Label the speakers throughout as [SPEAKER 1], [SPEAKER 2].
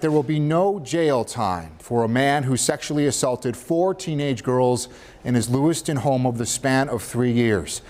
[SPEAKER 1] There will be no jail time for a man who sexually assaulted 4 teenage girls in his Lewiston home over the span of 3 years.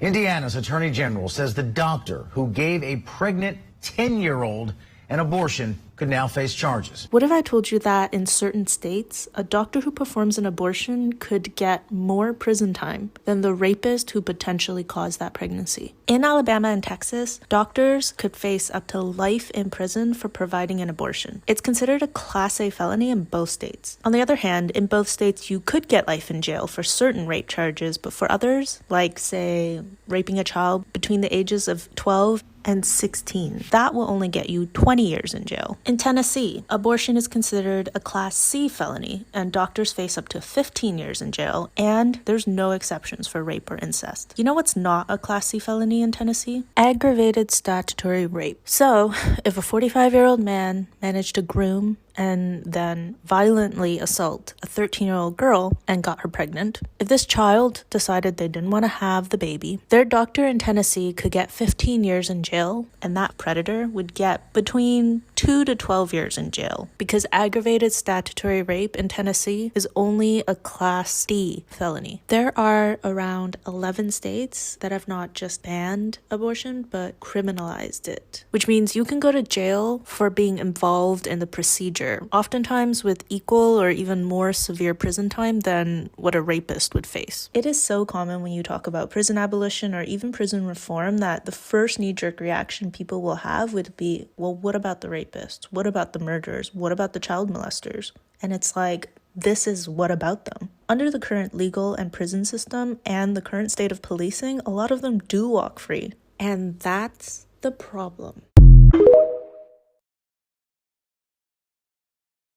[SPEAKER 2] Indiana's Attorney General says the doctor who gave a pregnant 10-year-old an abortion could now face charges.
[SPEAKER 3] What if I told you that in certain states, a doctor who performs an abortion could get more prison time than the rapist who potentially caused that pregnancy? In Alabama and Texas, doctors could face up to life in prison for providing an abortion. It's considered a Class A felony in both states. On the other hand, in both states, you could get life in jail for certain rape charges, but for others, like, say, raping a child between the ages of 12 and 16, that will only get you 20 years in jail. In Tennessee, abortion is considered a Class C felony, and doctors face up to 15 years in jail, and there's no exceptions for rape or incest. You know what's not a Class C felony in Tennessee? Aggravated statutory rape. So, if a 45-year-old man managed to groom and then violently assault a 13-year-old girl and got her pregnant, if this child decided they didn't want to have the baby, their doctor in Tennessee could get 15 years in jail, and that predator would get between 2 to 12 years in jail, because aggravated statutory rape in Tennessee is only a Class D felony. There are around 11 states that have not just banned abortion, but criminalized it, which means you can go to jail for being involved in the procedure, oftentimes with equal or even more severe prison time than what a rapist would face. It is so common when you talk about prison abolition or even prison reform that the first knee-jerk reaction people will have would be, well, what about the rapists? What about the murderers? What about the child molesters? And it's like, this is what about them? Under the current legal and prison system and the current state of policing, a lot of them do walk free. And that's the problem.